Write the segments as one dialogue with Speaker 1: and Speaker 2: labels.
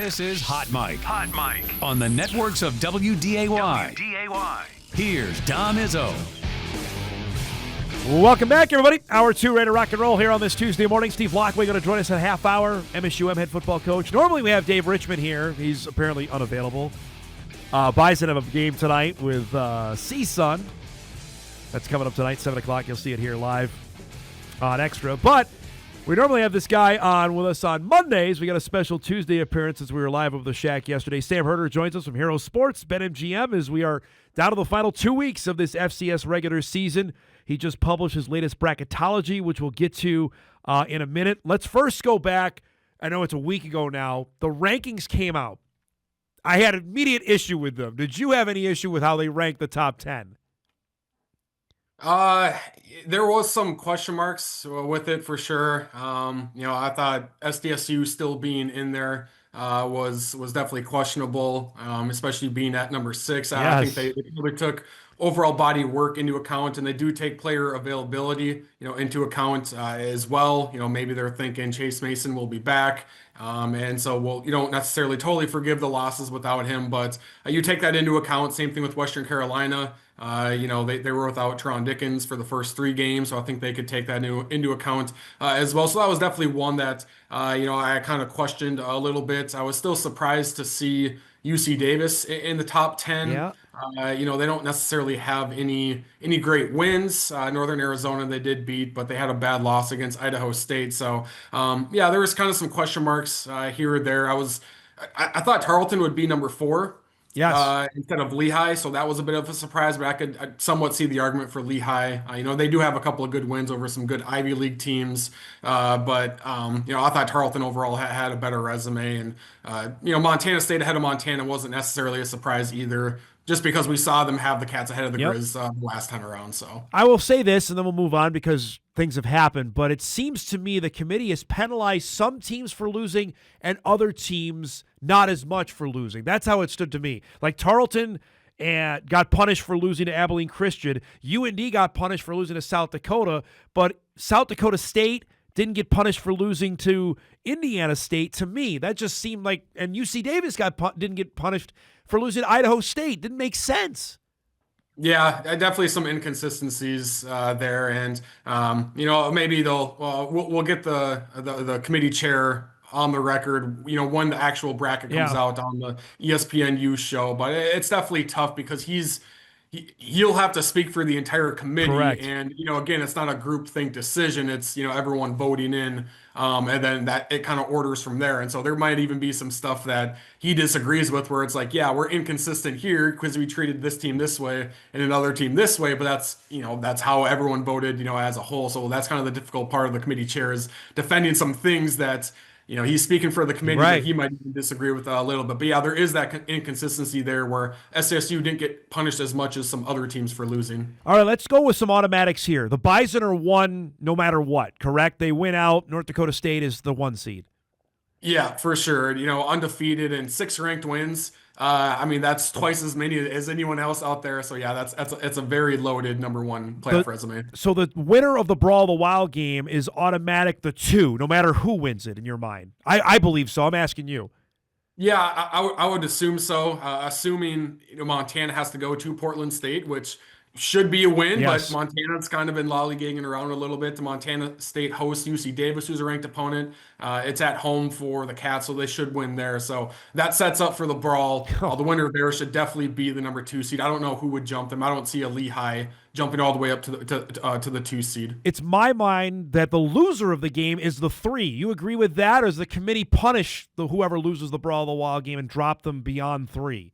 Speaker 1: This is Hot Mic. Hot Mic. On the networks of WDAY. Here's Dom Izzo.
Speaker 2: Welcome back, everybody. Hour 2, ready to rock and roll here on this Tuesday morning. Steve Lockway going to join us in a half hour. MSUM head football coach. Normally we have Dave Richmond here. He's apparently unavailable. Bison have a game tonight with CSUN. That's coming up tonight, 7 o'clock. You'll see it here live on Extra. But we normally have this guy on with us on Mondays. We got a special Tuesday appearance as we were live over the Shack yesterday. Sam Herder joins us from Hero Sports, BetMGM, as we are down to the final 2 weeks of this FCS regular season. He just published his latest Bracketology, which we'll get to in a minute. Let's first go back. I know it's a week ago now. The rankings came out. I had immediate issue with them. Did you have any issue with how they ranked the top 10?
Speaker 3: There was some question marks with it for sure. I thought SDSU still being in there was definitely questionable, especially being at number 6.
Speaker 2: Yes.
Speaker 3: I think they really took overall body work into account, and they do take player availability, into account as well. Maybe they're thinking Chase Mason will be back. And so, you don't necessarily totally forgive the losses without him, but you take that into account. Same thing with Western Carolina. They were without Teron Dickens for the first 3 games, so I think they could take that into account as well. So that was definitely one that, I kind of questioned a little bit. I was still surprised to see UC Davis in the top 10.
Speaker 2: Yeah.
Speaker 3: They don't necessarily have any great wins. Northern Arizona they did beat, but they had a bad loss against Idaho State. So, there was kind of some question marks here or there. I thought Tarleton would be number 4.
Speaker 2: Yes.
Speaker 3: Instead of Lehigh, so that was a bit of a surprise, but I'd somewhat see the argument for Lehigh. They do have a couple of good wins over some good Ivy League teams, but I thought Tarleton overall had a better resume, and Montana State ahead of Montana wasn't necessarily a surprise either, just because we saw them have the Cats ahead of the Grizz the last time around. So
Speaker 2: I will say this, and then we'll move on because things have happened, but it seems to me the committee has penalized some teams for losing and other teams not as much for losing. That's how it stood to me. Like Tarleton got punished for losing to Abilene Christian. UND got punished for losing to South Dakota, but South Dakota State didn't get punished for losing to Indiana State. To me, that just seemed like, and UC Davis didn't get punished for losing to Idaho State. Didn't make sense.
Speaker 3: Yeah, definitely some inconsistencies there, and maybe we'll get the committee chair on the record, when the actual bracket comes out on the ESPNU show. But it's definitely tough because he'll have to speak for the entire committee.
Speaker 2: Correct.
Speaker 3: And, again, it's not a groupthink decision. It's, everyone voting in, and then that it kind of orders from there. And so there might even be some stuff that he disagrees with where it's like, yeah, we're inconsistent here because we treated this team this way and another team this way. But that's how everyone voted, as a whole. So that's kind of the difficult part of the committee chair is defending some things that he's speaking for the committee,
Speaker 2: right,
Speaker 3: that he might even disagree with a little bit. But yeah, there is that inconsistency there where SDSU didn't get punished as much as some other teams for losing.
Speaker 2: All right, let's go with some automatics here. The Bison are 1 no matter what, correct? They win out. North Dakota State is the 1 seed.
Speaker 3: Yeah, for sure. Undefeated and 6 ranked wins. That's twice as many as anyone else out there. So yeah, it's a very loaded number 1 playoff resume.
Speaker 2: So the winner of the Brawl the Wild game is automatic the 2, no matter who wins it in your mind. I believe so. I'm asking you.
Speaker 3: Yeah, I would assume so. Assuming Montana has to go to Portland State, which should be a win,
Speaker 2: yes,
Speaker 3: but Montana's kind of been lollygagging around a little bit. The Montana State hosts UC Davis, who's a ranked opponent. It's at home for the Cats, so they should win there. So that sets up for the Brawl. The winner there should definitely be the number 2 seed. I don't know who would jump them. I don't see a Lehigh jumping all the way up to the 2 seed.
Speaker 2: It's my mind that the loser of the game is the 3. You agree with that, or does the committee punish whoever loses the Brawl the Wild game and drop them beyond 3?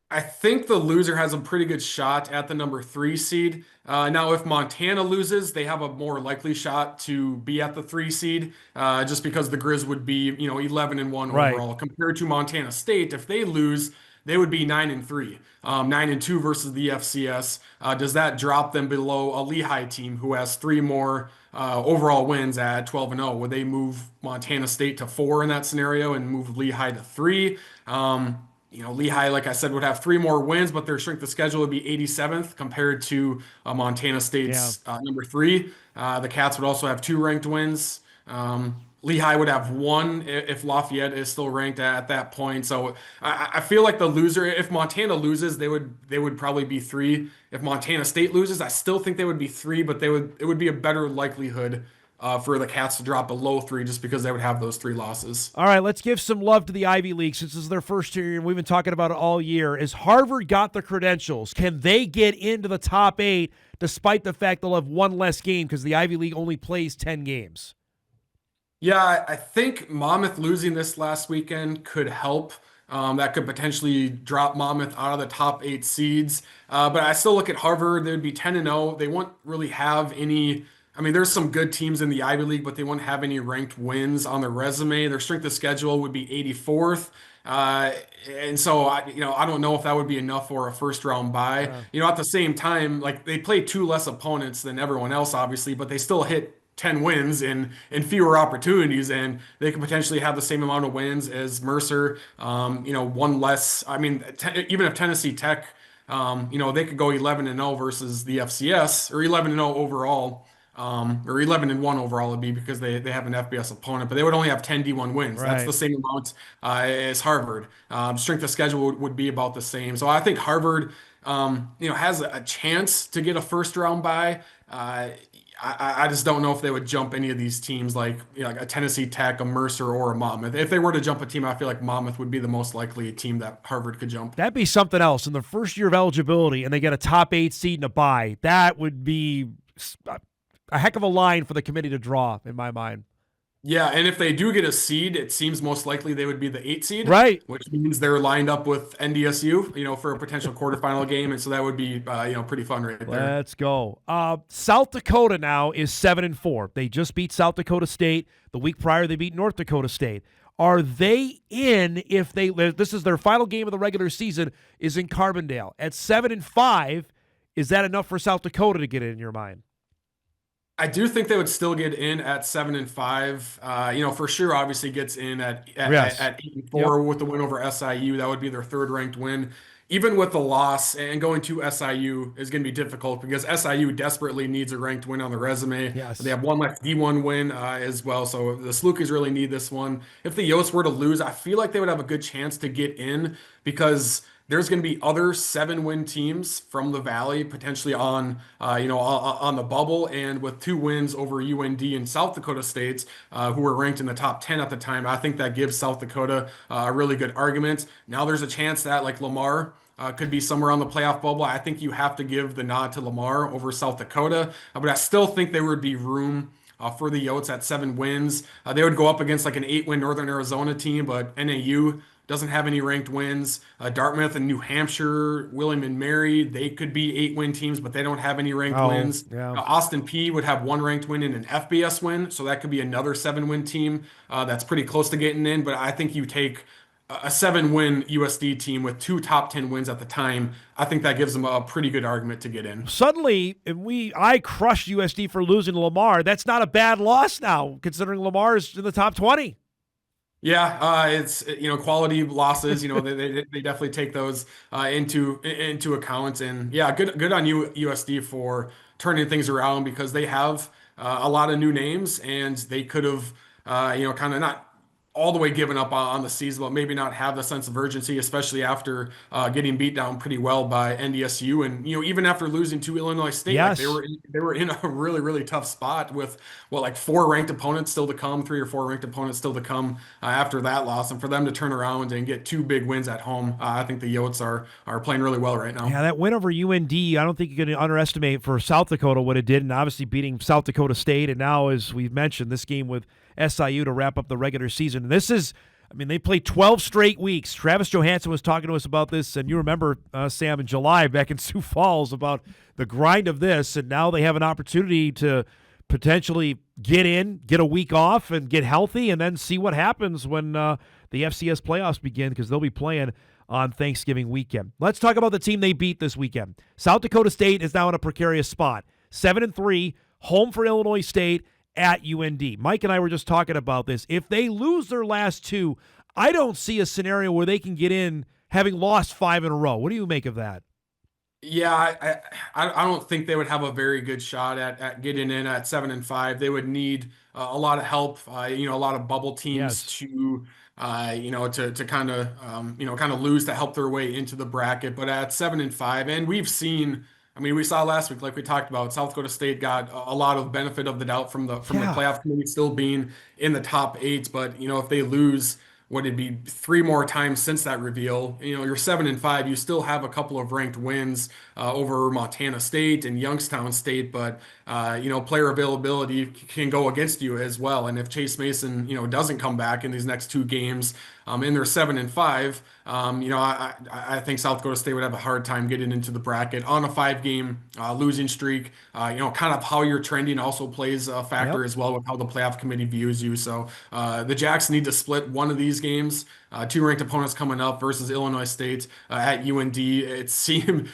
Speaker 3: I think the loser has a pretty good shot at the number 3 seed. Now, if Montana loses, they have a more likely shot to be at the 3 seed, just because the Grizz would be, 11-1
Speaker 2: right,
Speaker 3: overall compared to Montana State. If they lose, they would be 9-3, 9-2 versus the FCS. Does that drop them below a Lehigh team who has 3 more overall wins at 12-0? Would they move Montana State to 4 in that scenario and move Lehigh to 3? Lehigh, like I said, would have 3 more wins, but their strength of schedule would be 87th compared to Montana State's number 3. The Cats would also have 2 ranked wins. Lehigh would have one if Lafayette is still ranked at that point. So I feel like the loser, if Montana loses, they would probably be three. If Montana State loses, I still think they would be three, but it would be a better likelihood for the Cats to drop below three just because they would have those three losses.
Speaker 2: All right, let's give some love to the Ivy League since this is their first year, and we've been talking about it all year. As Harvard got the credentials, can they get into the top 8 despite the fact they'll have one less game because the Ivy League only plays 10 games?
Speaker 3: Yeah, I think Monmouth losing this last weekend could help. That could potentially drop Monmouth out of the top 8 seeds. But I still look at Harvard. They would be 10-0. They won't really have any. I mean, there's some good teams in the Ivy League, but they won't have any ranked wins on their resume. Their strength of schedule would be 84th. And so, I don't know if that would be enough for a first round bye. At the same time, like they play 2 less opponents than everyone else, obviously, but they still hit 10 wins in fewer opportunities, and they could potentially have the same amount of wins as Mercer. One less. I mean, even if Tennessee Tech, they could go 11-0 versus the FCS, or 11-0 overall. Or 11-1 overall would be because they have an FBS opponent, but they would only have 10 D1 wins.
Speaker 2: Right.
Speaker 3: That's the same amount as Harvard. Strength of schedule would be about the same. So I think Harvard, has a chance to get a first round bye. I just don't know if they would jump any of these teams like a Tennessee Tech, a Mercer, or a Monmouth. If they were to jump a team, I feel like Monmouth would be the most likely team that Harvard could jump.
Speaker 2: That'd be something else. In the first year of eligibility and they get a top 8 seed and a bye, that would be a heck of a line for the committee to draw, in my mind.
Speaker 3: Yeah, and if they do get a seed, it seems most likely they would be the 8 seed,
Speaker 2: right?
Speaker 3: Which means they're lined up with NDSU, for a potential quarterfinal game, and so that would be, pretty fun right there.
Speaker 2: Let's go. South Dakota now is 7-4. They just beat South Dakota State. The week prior, they beat North Dakota State. Are they in if they? This is their final game of the regular season. Is in Carbondale at 7-5. Is that enough for South Dakota to get in your mind?
Speaker 3: I do think they would still get in at 7-5. For sure, obviously gets in at 8-4 with the win over SIU. That would be their 3rd ranked win. Even with the loss and going to SIU is going to be difficult because SIU desperately needs a ranked win on the resume.
Speaker 2: Yes.
Speaker 3: They have one left D1 win as well. So the Salukis really need this one. If the Yotes were to lose, I feel like they would have a good chance to get in because there's going to be other 7-win teams from the Valley potentially on the bubble, and with 2 wins over UND and South Dakota State, who were ranked in the top 10 at the time, I think that gives South Dakota a really good argument. Now there's a chance that like Lamar could be somewhere on the playoff bubble. I think you have to give the nod to Lamar over South Dakota, but I still think there would be room for the Yotes at 7 wins. They would go up against like an 8-win Northern Arizona team, but NAU doesn't have any ranked wins. Dartmouth and New Hampshire, William and Mary, they could be 8-win teams, but they don't have any ranked wins.
Speaker 2: Yeah.
Speaker 3: Austin P would have 1 ranked win and an FBS win, so that could be another 7-win team that's pretty close to getting in. But I think you take a 7-win USD team with 2 top 10 wins at the time. I think that gives them a pretty good argument to get in.
Speaker 2: Suddenly, I crushed USD for losing to Lamar. That's not a bad loss now, considering Lamar is in the top 20.
Speaker 3: Yeah, it's quality losses. They definitely take those into account, and yeah, good on you USD for turning things around because they have a lot of new names, and they could have kind of not all the way given up on the season, but maybe not have the sense of urgency, especially after getting beat down pretty well by NDSU, and even after losing to Illinois State,
Speaker 2: yes.
Speaker 3: Like they were in a really, really tough spot with 4 ranked opponents still to come, 3 or 4 ranked opponents still to come after that loss, and for them to turn around and get 2 big wins at home, I think the Yotes are playing really well right now.
Speaker 2: Yeah, that win over UND, I don't think you can underestimate for South Dakota what it did, and obviously beating South Dakota State, and now, as we've mentioned, this game with SIU to wrap up the regular season. And this is, they played 12 straight weeks. Travis Johansson was talking to us about this, and you remember, Sam, in July back in Sioux Falls about the grind of this, and now they have an opportunity to potentially get in, get a week off, and get healthy, and then see what happens when the FCS playoffs begin, because they'll be playing on Thanksgiving weekend. Let's talk about the team they beat this weekend. South Dakota State is now in a precarious spot. 7-3, home for Illinois State, at UND. Mike and I were just talking about this. If they lose their last 2, I don't see a scenario where they can get in having lost 5 in a row. What do you make of that?
Speaker 3: Yeah, I don't think they would have a very good shot at getting in at 7-5. They would need a lot of help, a lot of bubble teams
Speaker 2: Yes.
Speaker 3: to kind of kind of lose to help their way into the bracket. But at 7-5, and we've seen, I mean, we saw last week, like we talked about, South Dakota State got a lot of benefit of the doubt from the
Speaker 2: Yeah.
Speaker 3: playoff committee still being in the top eight. But if they lose, would it be three more times since that reveal? You're 7-5. You still have a couple of ranked wins over Montana State and Youngstown State, but player availability can go against you as well. And if Chase Mason, doesn't come back in these next two games, and they're 7-5, I think South Dakota State would have a hard time getting into the bracket on a five-game losing streak. Kind of how you're trending also plays a factor
Speaker 2: Yep.
Speaker 3: as well with how the playoff committee views you. So the Jacks need to split one of these games. Two ranked opponents coming up versus Illinois State at UND.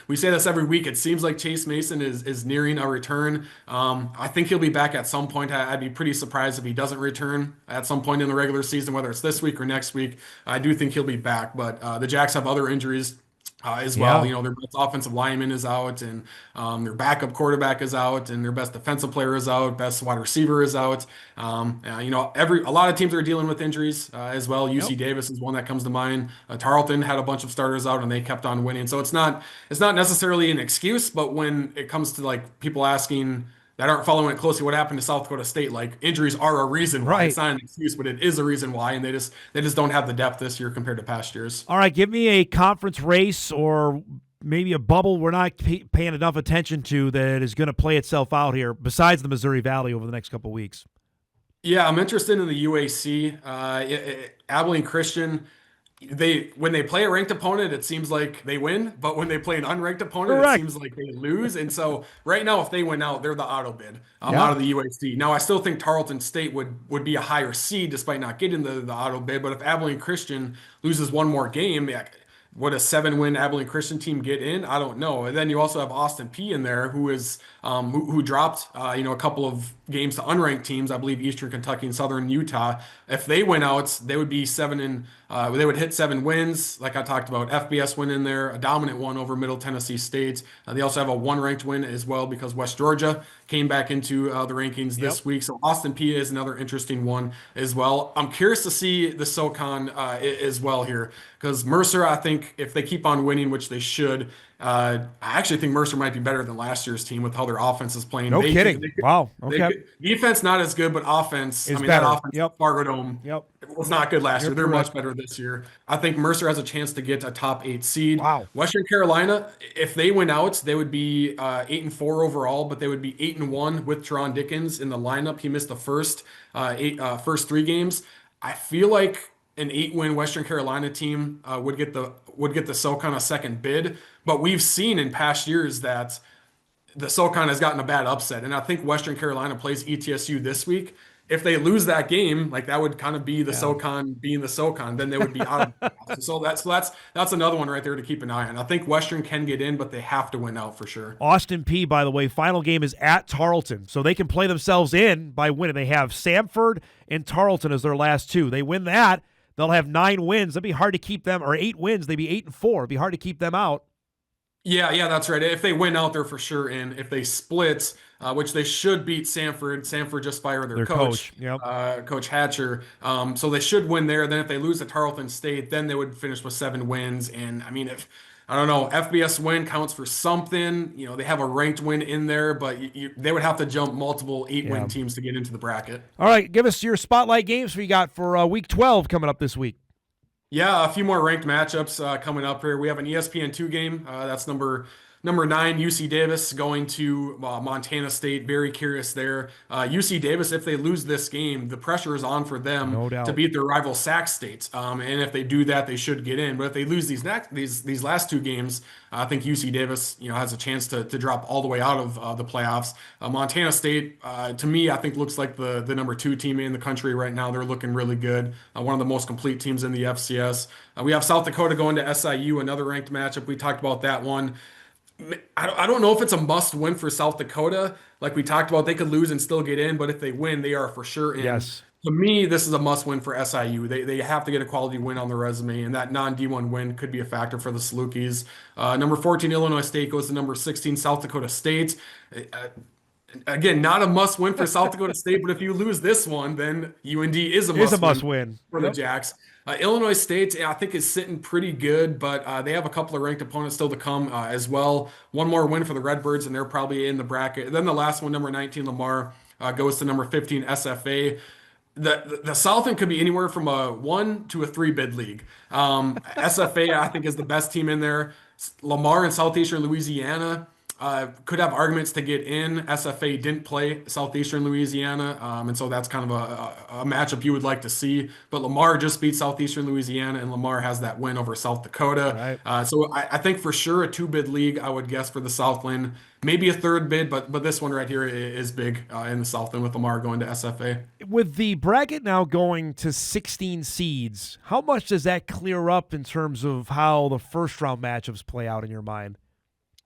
Speaker 3: We say this every week. It seems like Chase Mason is nearing a return. I think he'll be back at some point. I'd be pretty surprised if he doesn't return at some point in the regular season, whether it's this week or next week. I do think he'll be back, but the Jacks have other injuries as well.
Speaker 2: Yeah.
Speaker 3: Their best offensive lineman is out, and their backup quarterback is out, and their best defensive player is out, best wide receiver is out. A lot of teams are dealing with injuries as well.
Speaker 2: Yep.
Speaker 3: UC Davis is one that comes to mind. Tarleton had a bunch of starters out, and they kept on winning. So it's not necessarily an excuse, but when it comes to like people asking that aren't following it closely what happened to South Dakota State, like injuries are a reason why.
Speaker 2: Right.
Speaker 3: It's not an excuse, but it is a reason why, and they just don't have the depth this year compared to past years.
Speaker 2: All right, give me a conference race or maybe a bubble we're not paying enough attention to that is going to play itself out here besides the Missouri Valley over the next couple of weeks.
Speaker 3: Yeah, I'm interested in the UAC. Abilene Christian, when they play a ranked opponent, it seems like they win, but when they play an unranked opponent, it
Speaker 2: Correct.
Speaker 3: seems like they lose. And so right now, if they win out, they're the auto bid
Speaker 2: Yeah.
Speaker 3: out of the UAC. Now, I still think Tarleton State would be a higher seed despite not getting the auto bid. But if Abilene Christian loses one more game, yeah, would a 7-win Abilene Christian team get in? I don't know. And then you also have Austin P in there, who dropped a couple of games to unranked teams. I believe Eastern Kentucky and Southern Utah. If they win out, they would be they would hit 7 wins, like I talked about. FBS win in there, a dominant one over Middle Tennessee State. They also have a one-ranked win as well because West Georgia came back into the rankings
Speaker 2: Yep.
Speaker 3: this week. So Austin P is another interesting one as well. I'm curious to see the SoCon as well here because Mercer, I think if they keep on winning, which they should, I actually think Mercer might be better than last year's team with how their offense is playing.
Speaker 2: No kidding. Wow. Okay.
Speaker 3: Defense not as good, but offense.
Speaker 2: Is
Speaker 3: I mean,
Speaker 2: better.
Speaker 3: that offense,
Speaker 2: Yep.
Speaker 3: Fargo Dome,
Speaker 2: Yep.
Speaker 3: was not good last
Speaker 2: You're
Speaker 3: year. They're
Speaker 2: correct.
Speaker 3: much better this year. I think Mercer has a chance to get a top 8 seed.
Speaker 2: Wow.
Speaker 3: Western Carolina, if they win out, they would be 8-4 overall, but they would be 8-1 with Teron Dickens in the lineup. He missed the first 3 games. I feel like an 8-win Western Carolina team would get the SoCon a second bid, but we've seen in past years that the SoCon has gotten a bad upset, and I think Western Carolina plays ETSU this week. If they lose that game, like that would kind of be the SoCon being the SoCon, then they would be out of the playoffs. So that's another one right there to keep an eye on. I think Western can get in, but they have to win out for sure.
Speaker 2: Austin P, by the way, final game is at Tarleton, so they can play themselves in by winning. They have Samford and Tarleton as their last two. They win that, they'll have 9 wins. That'd be hard to keep them, or 8 wins. They'd be 8-4. It'd be hard to keep them out.
Speaker 3: Yeah, that's right. If they win out, they're for sure in. If they split, which they should beat Samford. Samford just fired their coach,
Speaker 2: Yep.
Speaker 3: Coach Hatcher. So they should win there. Then if they lose to Tarleton State, then they would finish with 7 wins. And I mean, if I don't know, FBS win counts for something. They have a ranked win in there, but they would have to jump multiple 8-win teams to get into the bracket.
Speaker 2: All right, give us your spotlight games we got for Week 12 coming up this week.
Speaker 3: Yeah, a few more ranked matchups coming up here. We have an ESPN2 game. That's number 9, UC Davis going to Montana State. Very curious there. UC Davis, if they lose this game, the pressure is on for them
Speaker 2: No doubt.
Speaker 3: to beat their rival Sac State. And if they do that, they should get in. But if they lose these last 2 games, I think UC Davis, has a chance to drop all the way out of the playoffs. Montana State, to me, I think looks like the number 2 team in the country right now. They're looking really good. One of the most complete teams in the FCS. We have South Dakota going to SIU, another ranked matchup. We talked about that one. I don't know if it's a must win for South Dakota. Like we talked about, they could lose and still get in, but if they win, they are for sure in.
Speaker 2: Yes.
Speaker 3: To me, this is a must-win for SIU. They have to get a quality win on the resume, and that non-D1 win could be a factor for the Salukis. Number 14, Illinois State goes to number 16, South Dakota State. Uh, Again, not a must-win for South Dakota State, but if you lose this one, then UND is a must-win for the Jacks. Illinois State, I think, is sitting pretty good, but they have a couple of ranked opponents still to come as well. One more win for the Redbirds, and they're probably in the bracket. Then the last one, number 19, Lamar, goes to number 15, SFA. The Southland could be anywhere from a 1 to a 3 bid league. SFA, I think, is the best team in there. Lamar in Southeastern Louisiana could have arguments to get in. SFA didn't play Southeastern Louisiana, and so that's kind of a matchup you would like to see. But Lamar just beat Southeastern Louisiana, and Lamar has that win over South Dakota.
Speaker 2: Right.
Speaker 3: So I think for sure a 2-bid league, I would guess, for the Southland. Maybe a 3rd bid, but this one right here is big in the Southland with Lamar going to SFA.
Speaker 2: With the bracket now going to 16 seeds, how much does that clear up in terms of how the first-round matchups play out in your mind?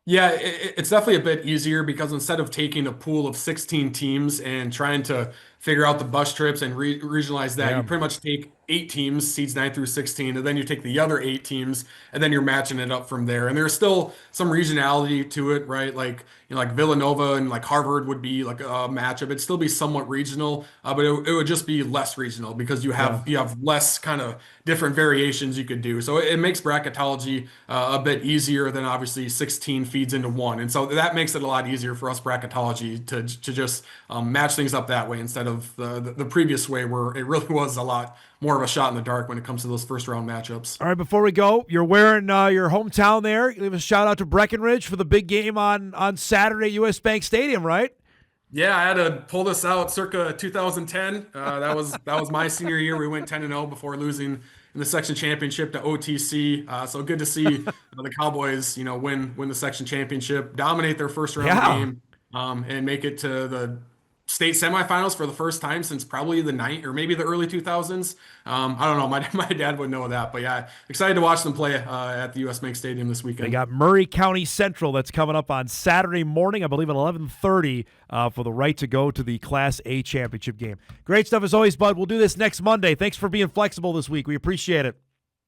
Speaker 3: Yeah, it's definitely a bit easier because instead of taking a pool of 16 teams and trying to figure out the bus trips and regionalize that, you pretty much take 8 teams, seeds 9 through 16, and then you take the other 8 teams, and then you're matching it up from there. And there's still some regionality to it, right? Like, like Villanova and like Harvard would be like a matchup. It'd still be somewhat regional, but it would just be less regional because you have less kind of different variations you could do. So it makes bracketology a bit easier than obviously 16 feeds into one. And so that makes it a lot easier for us bracketology to just match things up that way instead of the previous way where it really was a lot more of a shot in the dark when it comes to those first round matchups.
Speaker 2: All right, before we go, you're wearing your hometown there. Give a shout out to Breckenridge for the big game on Saturday at US Bank Stadium, right?
Speaker 3: Yeah, I had to pull this out circa 2010. That was my senior year. We went 10-0 before losing in the section championship to OTC. So good to see the Cowboys, win the section championship, dominate their first round game, and make it to the state semifinals for the first time since probably the or maybe the early 2000s. I don't know. My dad would know that, but yeah, excited to watch them play at the US Bank Stadium this weekend.
Speaker 2: They got Murray County Central that's coming up on Saturday morning, I believe at 11:30 for the right to go to the Class A championship game. Great stuff as always, Bud. We'll do this next Monday. Thanks for being flexible this week. We appreciate it.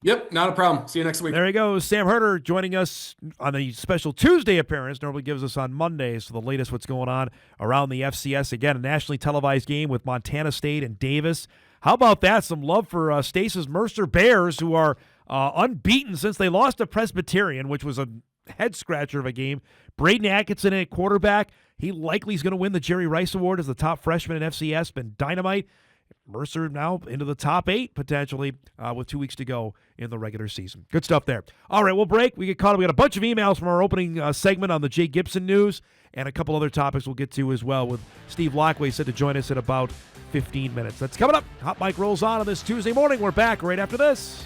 Speaker 3: Yep, not a problem. See you next week.
Speaker 2: There he goes. Sam Herder joining us on a special Tuesday appearance. Normally gives us on Mondays for the latest what's going on around the FCS. Again, a nationally televised game with Montana State and Davis. How about that? Some love for Stace's Mercer Bears, who are unbeaten since they lost to Presbyterian, which was a head-scratcher of a game. Braden Atkinson at quarterback. He likely is going to win the Jerry Rice Award as the top freshman in FCS. Been dynamite. Mercer now into the top 8 potentially with 2 weeks to go in the regular season. Good stuff there. All right, we'll break. We get caught up. We got a bunch of emails from our opening segment on the Jay Gibson news and a couple other topics we'll get to as well with Steve Lockway set to join us in about 15 minutes. That's coming up. Hot Mic rolls on this Tuesday morning. We're back right after this.